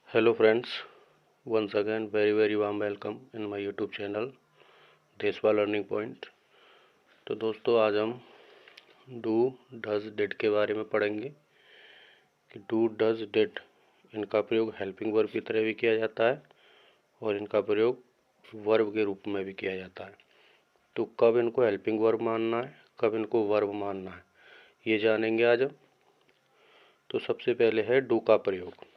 Hello friends, once again very warm welcome in my YouTube channel देशवा learning point. तो दोस्तों आज हम डू डज डिड के बारे में पढ़ेंगे कि डू डज डिड इनका प्रयोग हेल्पिंग वर्ब की तरह भी किया जाता है और इनका प्रयोग वर्ब के रूप में भी किया जाता है। तो कब इनको हेल्पिंग वर्ब मानना है, कब इनको वर्ब मानना है, ये जानेंगे आज हम। तो सबसे पहले है डू का प्रयोग।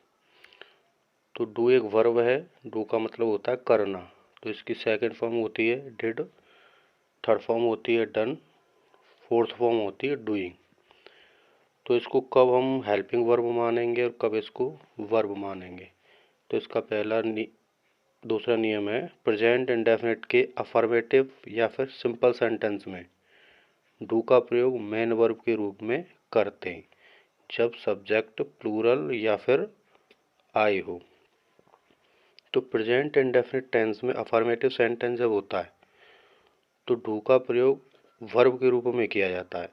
तो डू एक वर्ब है, डू का मतलब होता है करना। तो इसकी सेकंड फॉर्म होती है डिड, थर्ड फॉर्म होती है डन, फोर्थ फॉर्म होती है डूइंग। तो इसको कब हम हेल्पिंग वर्ब मानेंगे और कब इसको वर्ब मानेंगे। तो इसका दूसरा नियम है प्रेजेंट इंडेफिनिट के अफर्मेटिव या फिर सिंपल सेंटेंस में डू का प्रयोग मेन वर्ब के रूप में करते हैं जब सब्जेक्ट प्लूरल या फिर आई हो। तो प्रेजेंट इंडेफिनिट टेंस में अफर्मेटिव सेंटेंस जब होता है तो डू का प्रयोग वर्ब के रूप में किया जाता है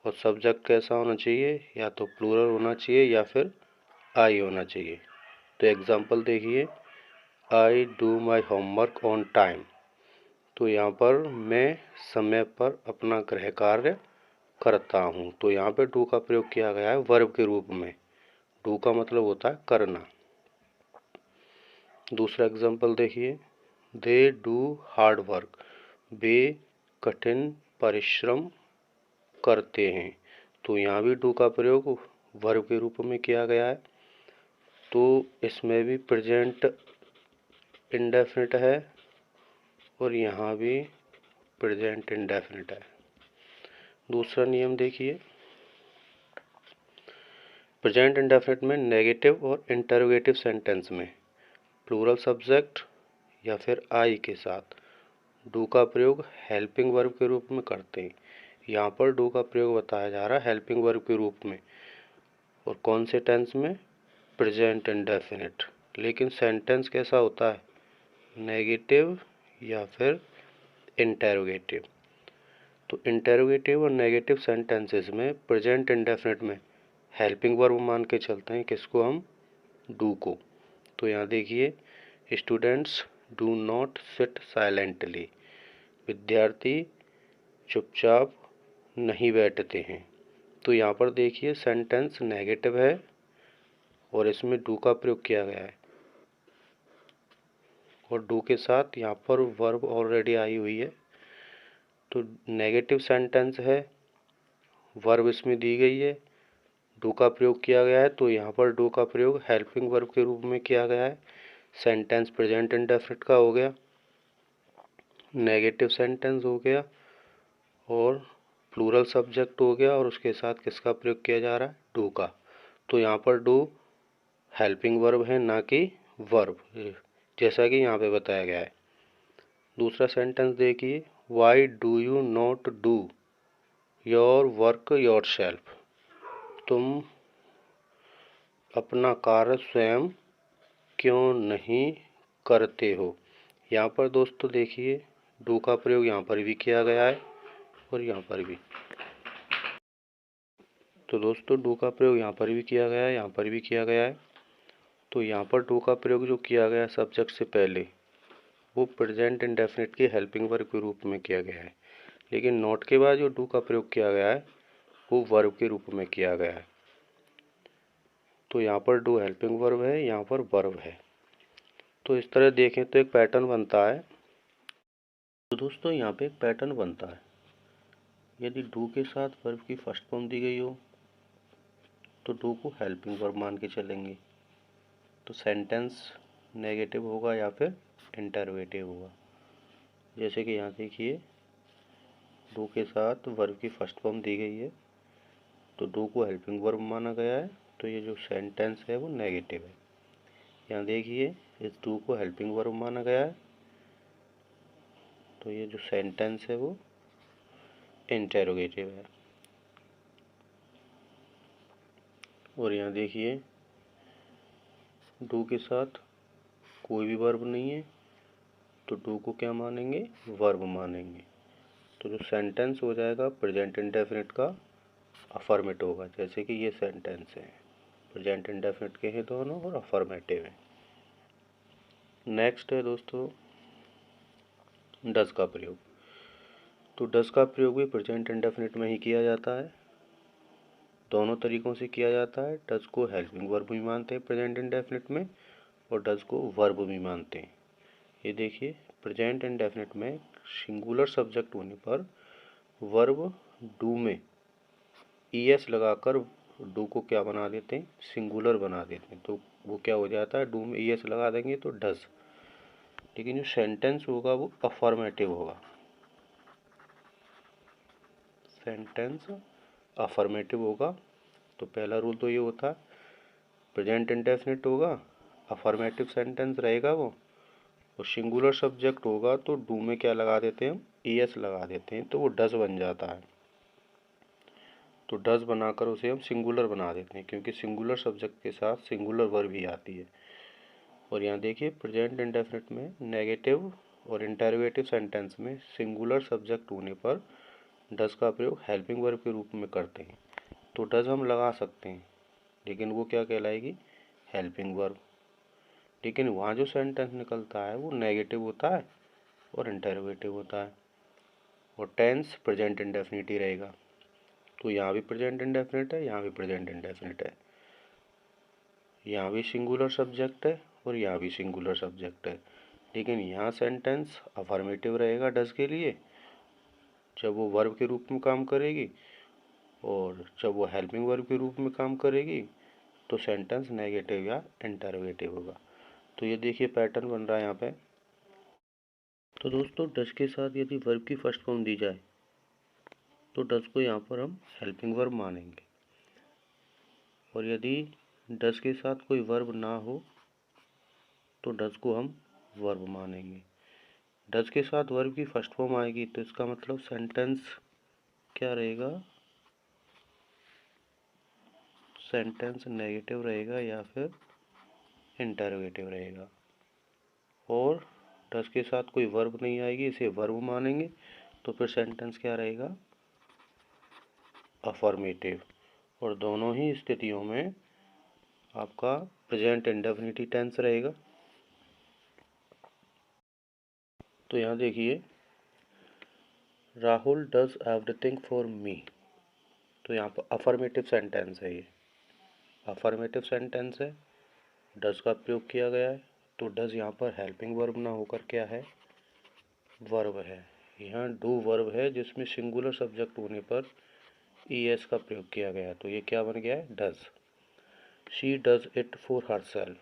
और सब्जेक्ट कैसा होना चाहिए, या तो प्लूरल होना चाहिए या फिर आई होना चाहिए। तो एग्जांपल देखिए, I do my homework on time. तो यहाँ पर मैं समय पर अपना गृह कार्य करता हूँ। तो यहाँ पे डू का प्रयोग किया गया है वर्ब के रूप में। डू का मतलब होता है करना। दूसरा एग्जांपल देखिए, दे डू हार्ड वर्क। वे कठिन परिश्रम करते हैं। तो यहाँ भी डू का प्रयोग वर्ब के रूप में किया गया है। तो इसमें भी प्रेजेंट इंडेफिनिट है और यहाँ भी प्रेजेंट इंडेफिनिट है। दूसरा नियम देखिए, प्रेजेंट इंडेफिनिट में नेगेटिव और इंटरोगेटिव सेंटेंस में प्लूरल सब्जेक्ट या फिर आई के साथ डू का प्रयोग हेल्पिंग वर्ब के रूप में करते हैं। यहाँ पर डू का प्रयोग बताया जा रहा है हेल्पिंग वर्ब के रूप में, और कौन से टेंस में, प्रेजेंट इंडेफिनिट। लेकिन सेंटेंस कैसा होता है, नेगेटिव या फिर इंटेरोगेटिव। तो इंटेरोगेटिव और नेगेटिव सेंटेंसेस में प्रेजेंट इंडेफिनिट में हेल्पिंग वर्ब मान के चलते हैं किसको, हम डू को। तो यहाँ देखिए, students do not sit silently. विद्यार्थी चुपचाप नहीं बैठते हैं। तो यहाँ पर देखिए सेंटेंस नेगेटिव है और इसमें डू का प्रयोग किया गया है और डू के साथ यहाँ पर वर्ब ऑलरेडी आई हुई है। तो नेगेटिव सेंटेंस है, वर्ब इसमें दी गई है, डू का प्रयोग किया गया है। तो यहाँ पर डू का प्रयोग हेल्पिंग वर्ब के रूप में किया गया है। सेंटेंस प्रेजेंट इंडेफिनिट का हो गया, नेगेटिव सेंटेंस हो गया और प्लूरल सब्जेक्ट हो गया, और उसके साथ किसका प्रयोग किया जा रहा है, डू का। तो यहाँ पर डू हेल्पिंग वर्ब है, ना कि वर्ब, जैसा कि यहाँ पे बताया गया है। दूसरा सेंटेंस देखिए, why do you not do your work yourself. तुम अपना कार्य स्वयं क्यों नहीं करते हो। यहाँ पर दोस्तों देखिए डू का प्रयोग यहाँ पर भी किया गया है और यहाँ पर भी। तो दोस्तों डू का प्रयोग यहाँ पर भी किया गया है, यहाँ पर भी किया गया है। तो यहाँ पर डू का प्रयोग जो किया गया सब्जेक्ट से पहले वो प्रेजेंट इंडेफिनिट के हेल्पिंग वर्ब के रूप में किया गया है, लेकिन नॉट के बाद जो डू का प्रयोग किया गया है वो वर्ब के रूप में किया गया है। तो यहाँ पर डू हेल्पिंग वर्ब है, यहाँ पर वर्ब है। तो इस तरह देखें तो एक पैटर्न बनता है। तो दोस्तों यहाँ पे एक पैटर्न बनता है, यदि डू के साथ वर्ब की फर्स्ट फॉर्म दी गई हो तो डू को हेल्पिंग वर्ब मान के चलेंगे। तो सेंटेंस नेगेटिव होगा या फिर इंटरोगेटिव होगा। जैसे कि यहाँ देखिए, डू के साथ वर्ब की फर्स्ट फॉर्म दी गई है तो डू को हेल्पिंग वर्ब माना गया है। तो ये जो सेंटेंस है वो नेगेटिव है। यहाँ देखिए, इस डू को हेल्पिंग वर्ब माना गया है तो ये जो सेंटेंस है वो इंटेरोगेटिव है। और यहाँ देखिए, डू के साथ कोई भी वर्ब नहीं है तो डू को क्या मानेंगे, वर्ब मानेंगे। तो जो सेंटेंस हो जाएगा प्रेजेंट इंडेफिनिट का अफर्मेटिव होगा। जैसे कि ये सेंटेंस है, प्रेजेंट इंडेफिनिट के हैं दोनों और अफर्मेटिव है। नेक्स्ट है दोस्तों डज का प्रयोग। तो डज का प्रयोग भी प्रेजेंट इंडेफिनिट में ही किया जाता है। दोनों तरीक़ों से किया जाता है। डज को हेल्पिंग वर्ब भी मानते हैं प्रेजेंट इंडेफिनिट में, और डज को वर्ब भी मानते हैं। ये देखिए, प्रेजेंट इंडेफिनिट में सिंगुलर सब्जेक्ट होने पर वर्ब डू में ईएस लगाकर डू को क्या बना देते हैं, सिंगुलर बना देते हैं। तो वो क्या हो जाता है, डू में ईएस लगा देंगे तो डज। लेकिन जो सेंटेंस होगा वो अफर्मेटिव होगा। सेंटेंस अफर्मेटिव होगा। तो पहला रूल तो ये होता है, प्रेजेंट इंडेफिनिट होगा, अफर्मेटिव सेंटेंस रहेगा वो, और सिंगुलर सब्जेक्ट होगा तो डू में क्या लगा देते हैं हम, ईएस लगा देते हैं, तो वो डज बन जाता है। तो डज बनाकर उसे हम सिंगुलर बना देते हैं, क्योंकि सिंगुलर सब्जेक्ट के साथ सिंगुलर वर्ब भी आती है। और यहाँ देखिए, प्रेजेंट इंडेफिनिट में नेगेटिव और इंटरोगेटिव सेंटेंस में सिंगुलर सब्जेक्ट होने पर डज का प्रयोग हेल्पिंग वर्ब के रूप में करते हैं। तो डज हम लगा सकते हैं, लेकिन वो क्या कहलाएगी, हेल्पिंग वर्ब। लेकिन वहाँ जो सेंटेंस निकलता है वो नेगेटिव होता है और इंटरोगेटिव होता है, और टेंस प्रेजेंट इंडेफिनिट ही रहेगा। तो यहाँ भी प्रेजेंट इंडेफिनिट है, यहाँ भी प्रेजेंट इंडेफिनिट है, यहाँ भी सिंगुलर सब्जेक्ट है और यहाँ भी सिंगुलर सब्जेक्ट है। लेकिन यहाँ सेंटेंस अफर्मेटिव रहेगा डज के लिए जब वो वर्ब के रूप में काम करेगी, और जब वो हेल्पिंग वर्ब के रूप में काम करेगी तो सेंटेंस नेगेटिव या इंटरोगेटिव होगा। तो ये देखिए पैटर्न बन रहा है यहाँ पे। तो दोस्तों डज के साथ यदि वर्ब की फर्स्ट फॉर्म दी जाए तो डज को यहाँ पर हम हेल्पिंग वर्ब मानेंगे, और यदि डज के साथ कोई वर्ब ना हो तो डज को हम वर्ब मानेंगे। डज के साथ वर्ब की फर्स्ट फॉर्म आएगी तो इसका मतलब सेंटेंस क्या रहेगा, सेंटेंस नेगेटिव रहेगा या फिर इंटरोगेटिव रहेगा। और डज के साथ कोई वर्ब नहीं आएगी, इसे वर्ब मानेंगे, तो फिर सेंटेंस क्या रहेगा, अफर्मेटिव। और दोनों ही स्थितियों में आपका प्रेजेंट इंडेफिनिट टेंस रहेगा। तो यहाँ देखिए, Rahul does everything for me. तो यहाँ पर अफर्मेटिव सेंटेंस है, ये अफर्मेटिव सेंटेंस है, डज का प्रयोग किया गया है। तो डज यहाँ पर हेल्पिंग वर्ब ना होकर क्या है, वर्ब है। यहाँ डू वर्ब है जिसमें सिंगुलर सब्जेक्ट होने पर ईएस का प्रयोग किया गया, तो ये क्या बन गया है, does. She does it for herself,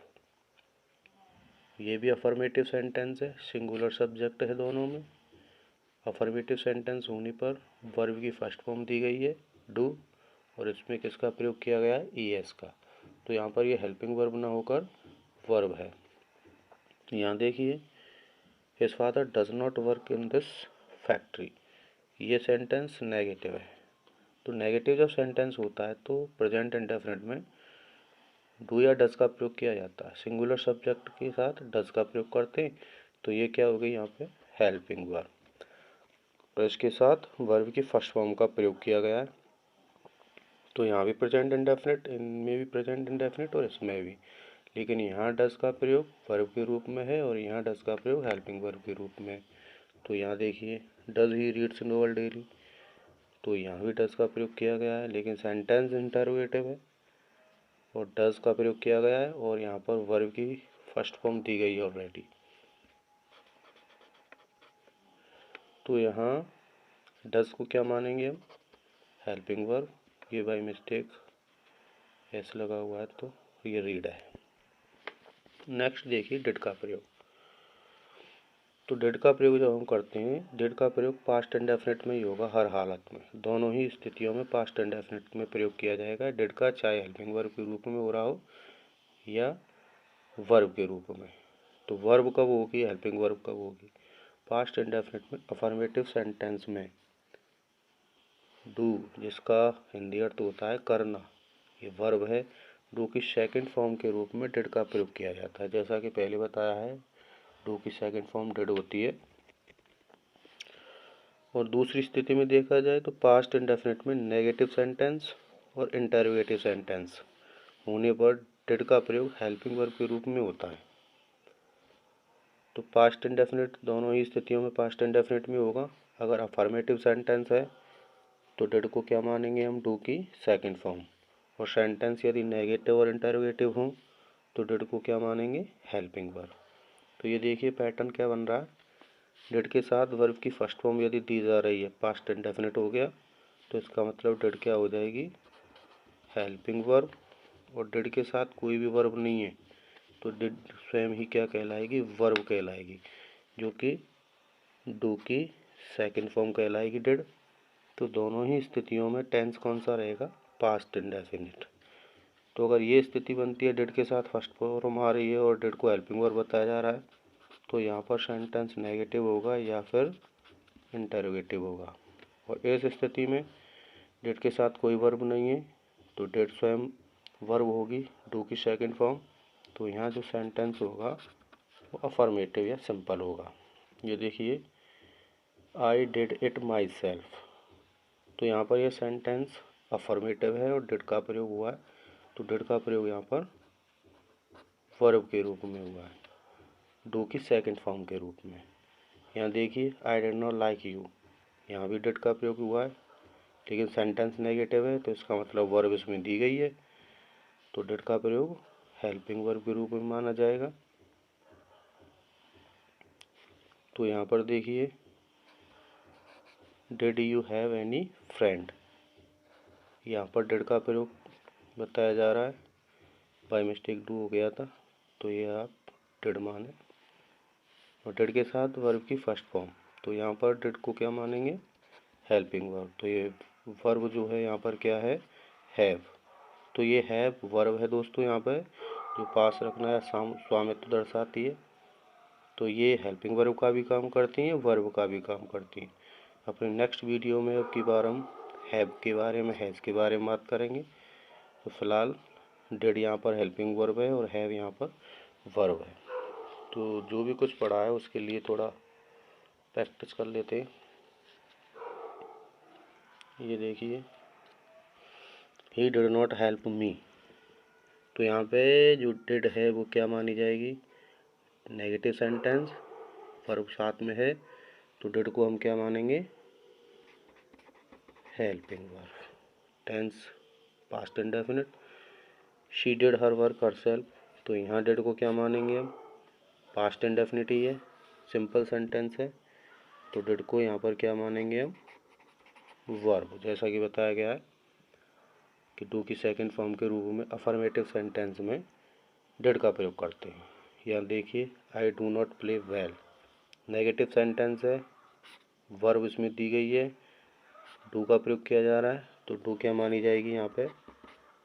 ये भी अफर्मेटिव सेंटेंस है, सिंगुलर सब्जेक्ट है दोनों में। अफर्मेटिव सेंटेंस होने पर वर्ब की फर्स्ट फॉर्म दी गई है डू, और इसमें किसका प्रयोग किया गया है, ईएस का। तो यहाँ पर ये हेल्पिंग वर्ब ना होकर वर्ब है। यहाँ देखिए, his father does not work in this factory, ये सेंटेंस नेगेटिव है। तो नेगेटिव जब सेंटेंस होता है तो प्रेजेंट इंडेफिनिट में डू या डज का प्रयोग किया जाता है, सिंगुलर सब्जेक्ट के साथ डज का प्रयोग करते हैं। तो ये क्या हो गई यहाँ पे, हेल्पिंग वर्ब, और इसके साथ वर्ब की फर्स्ट फॉर्म का प्रयोग किया गया है। तो यहाँ भी प्रेजेंट इंडेफिनिट, इनमें भी प्रेजेंट इंडेफिनिट और इसमें भी। लेकिन यहाँ डज का प्रयोग वर्ब के रूप में है और यहाँ डज का प्रयोग हेल्पिंग वर्ब के रूप में। तो यहाँ देखिए, does he reads novel daily, तो यहाँ भी डज का प्रयोग किया गया है, लेकिन सेंटेंस इंटरोगेटिव है और डज का प्रयोग किया गया है, और यहाँ पर वर्ब की फर्स्ट फॉर्म दी गई है ऑलरेडी। तो यहाँ डज को क्या मानेंगे हम, हेल्पिंग वर्ब। ये बाई मिस्टेक एस लगा हुआ है तो ये रीड है। नेक्स्ट देखिए डिड का प्रयोग। तो डिड का प्रयोग जब हम करते हैं, डिड का प्रयोग पास्ट इंडेफिनिट में ही होगा हर हालत में, दोनों ही स्थितियों में पास्ट इंडेफिनिट में प्रयोग किया जाएगा डिड का, चाहे हेल्पिंग वर्ब के रूप में हो रहा हो या वर्ब के रूप में। तो वर्ब कब होगी, हेल्पिंग वर्ब कब होगी, पास्ट इंडेफिनिट में अफर्मेटिव सेंटेंस में डू, जिसका हिंदी अर्थ होता है करना, ये वर्ब है, डू की सेकंड फॉर्म के रूप में डिड का प्रयोग किया जाता है। जैसा कि पहले बताया है, डू की सेकंड फॉर्म डिड होती है। और दूसरी स्थिति में देखा जाए तो पास्ट इंडेफिनिट में नेगेटिव सेंटेंस और इंटरोगेटिव सेंटेंस होने पर डिड का प्रयोग हेल्पिंग वर्ब के रूप में होता है। तो पास्ट इंडेफिनिट दोनों ही स्थितियों में पास्ट इंडेफिनिट में होगा। अगर अफर्मेटिव सेंटेंस है तो डिड को क्या मानेंगे हम, डू की सेकंड फॉर्म। और सेंटेंस यदि नेगेटिव और इंटरोगेटिव हों तो डिड को क्या मानेंगे, हेल्पिंग वर्ब। तो ये देखिए पैटर्न क्या बन रहा है, डिड के साथ वर्ब की फर्स्ट फॉर्म यदि दी जा रही है, पास्ट इंडेफिनिट हो गया, तो इसका मतलब डिड क्या हो जाएगी, हेल्पिंग वर्ब। और डिड के साथ कोई भी वर्ब नहीं है तो डिड स्वयं ही क्या कहलाएगी, वर्ब कहलाएगी, जो कि डू की सेकंड फॉर्म कहलाएगी डिड। तो दोनों ही स्थितियों में टेंस कौन सा रहेगा, पास्ट इंडेफिनिट। तो अगर ये स्थिति बनती है डिड के साथ फर्स्ट फॉर्म आ रही है और डिड को हेल्पिंग वर्ब बताया जा रहा है, तो यहाँ पर सेंटेंस नेगेटिव होगा या फिर इंटरोगेटिव होगा। और इस स्थिति में डिड के साथ कोई वर्ब नहीं है तो डिड स्वयं वर्ब होगी, डू की सेकंड फॉर्म। तो यहाँ जो सेंटेंस होगा वो अफर्मेटिव या सिंपल होगा। ये देखिए, I did it my self, तो यहाँ पर यह सेंटेंस अफर्मेटिव है और डिड का प्रयोग हुआ है, तो डिड का प्रयोग यहाँ पर वर्ब के रूप में हुआ है, डू की सेकंड फॉर्म के रूप में। यहाँ देखिए, I did not like you, यहाँ भी डिड का प्रयोग हुआ है, लेकिन सेंटेंस नेगेटिव है तो इसका मतलब वर्ब इसमें दी गई है, तो डिड का प्रयोग हेल्पिंग वर्ब के रूप में माना जाएगा। तो यहाँ पर देखिए, did you have any friend, यहाँ पर डिड का प्रयोग बताया जा रहा है, बाय मिस्टेक डू हो गया था तो ये आप डिड माने। और डिड के साथ वर्ब की फर्स्ट फॉर्म, तो यहाँ पर डिड को क्या मानेंगे, हेल्पिंग वर्ब। तो ये वर्ब जो है यहाँ पर क्या है, हैव। तो ये हैव वर्ब है दोस्तों, यहाँ पर जो पास रखना है स्वामित्व दर्शाती है। तो ये हेल्पिंग वर्ब का भी काम करती हैं, वर्ब का भी काम करती हैं। अपने नेक्स्ट वीडियो में अब की बार हम हैव के बारे में, हैज़ के बारे में बात करेंगे। तो फिलहाल डिड यहाँ पर हेल्पिंग वर्ब है और हैव यहाँ पर वर्ब है। तो जो भी कुछ पढ़ा है उसके लिए थोड़ा प्रैक्टिस कर लेते हैं। ये देखिए, he did not help me, तो यहाँ पे जो डिड है वो क्या मानी जाएगी, नेगेटिव सेंटेंस, वर्ब साथ में है, तो डिड को हम क्या मानेंगे, helping verb. Tense past indefinite, she did her work herself, तो यहाँ डिड को क्या मानेंगे हम, पास्ट इंडेफिनिट ही है, सिंपल सेंटेंस है, तो डिड को यहाँ पर क्या मानेंगे हम, वर्ब। जैसा कि बताया गया है कि डू की सेकंड फॉर्म के रूप में अफर्मेटिव सेंटेंस में डिड का प्रयोग करते हैं। यहाँ देखिए, I do not play well, negative sentence है, वर्ब इसमें दी गई है, डू का प्रयोग किया जा रहा है, तो डू क्या मानी जाएगी यहाँ पे,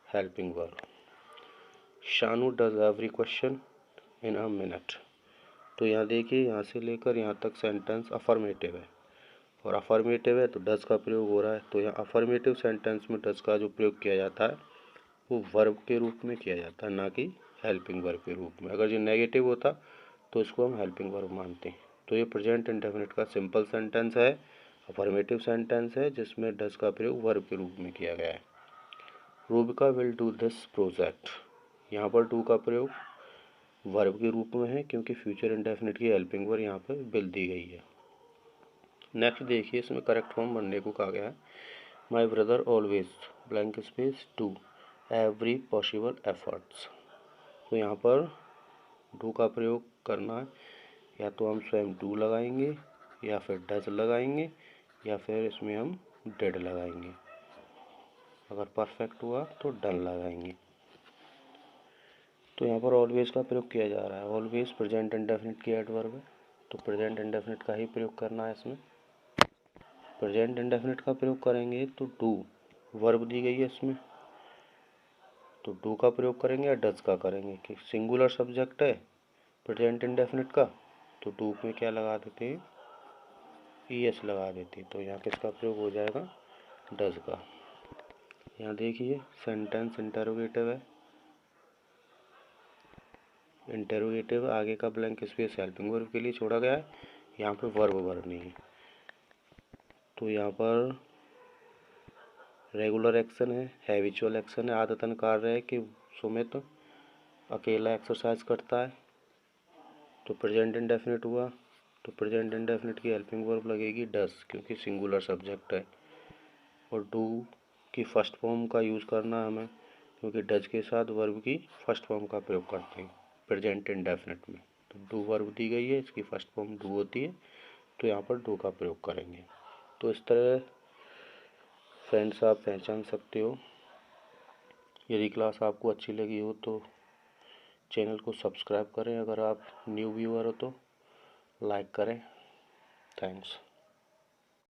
helping verb. Shanu does every question in a minute, तो यहाँ देखिए, यहाँ से लेकर यहाँ तक सेंटेंस अफर्मेटिव है और अफर्मेटिव है तो डज का प्रयोग हो रहा है। तो यहाँ अफर्मेटिव सेंटेंस में डज का जो प्रयोग किया जाता है वो वर्ब के रूप में किया जाता है, ना कि हेल्पिंग वर्ब के रूप में। अगर ये नेगेटिव होता तो इसको हम हेल्पिंग वर्ब मानते हैं। तो ये प्रेजेंट इंडेफिनिट का सिंपल सेंटेंस है, अफर्मेटिव सेंटेंस है जिसमें डज का प्रयोग वर्ब के रूप में किया गया है। Rubika will do this project, यहाँ पर डू का प्रयोग वर्ब के रूप में है क्योंकि फ्यूचर इंडेफिनिट की हेल्पिंग वर्ब यहाँ पर विल दी गई है। नेक्स्ट देखिए, इसमें करेक्ट फॉर्म बनने को कहा गया है, my brother always blank space do every possible efforts, तो यहाँ पर डू का प्रयोग करना है, या तो हम स्वयं डू लगाएंगे या फिर डज लगाएंगे या फिर इसमें हम डिड लगाएंगे। अगर परफेक्ट हुआ तो डन लगाएंगे। तो यहाँ पर ऑलवेज का प्रयोग किया जा रहा है, ऑलवेज प्रेजेंट इंडेफिनिट की एडवर्ब है, तो प्रेजेंट इंडेफिनिट का ही प्रयोग करना है। इसमें प्रेजेंट इंडेफिनिट का प्रयोग करेंगे तो डू वर्ब दी गई है इसमें, तो डू का प्रयोग करेंगे या डज का करेंगे, कि सिंगुलर सब्जेक्ट है प्रेजेंट इंडेफिनिट का, तो डू में क्या लगा देते हैं, ईएस लगा देते हैं, तो यहाँ किसका प्रयोग हो जाएगा, डज का। यहाँ देखिए, सेंटेंस इंटरोगेटिव है, इंटरोगेटिव आगे का ब्लैंक स्पेस हेल्पिंग वर्ब के लिए छोड़ा गया है, यहाँ पे वर्ब नहीं है। तो यहाँ पर रेगुलर एक्शन है, हैबिचुअल एक्शन है, आदतन कार्य है कि सुमित अकेला एक्सरसाइज करता है, तो प्रेजेंट इंडेफिनिट हुआ, तो प्रेजेंट इंडेफिनिट की हेल्पिंग वर्ब लगेगी डस, क्योंकि सिंगुलर सब्जेक्ट है। और डू की फर्स्ट फॉर्म का यूज़ करना है हमें, क्योंकि डज के साथ वर्ब की फर्स्ट फॉर्म का प्रयोग करते हैं प्रेजेंट इंडेफिनिट में। तो डू वर्ब दी गई है, इसकी फर्स्ट फॉर्म डू होती है, तो यहाँ पर डू का प्रयोग करेंगे। तो इस तरह फ्रेंड्स आप पहचान सकते हो। यदि क्लास आपको अच्छी लगी हो तो चैनल को सब्सक्राइब करें, अगर आप न्यू व्यूअर हो तो लाइक करें। थैंक्स।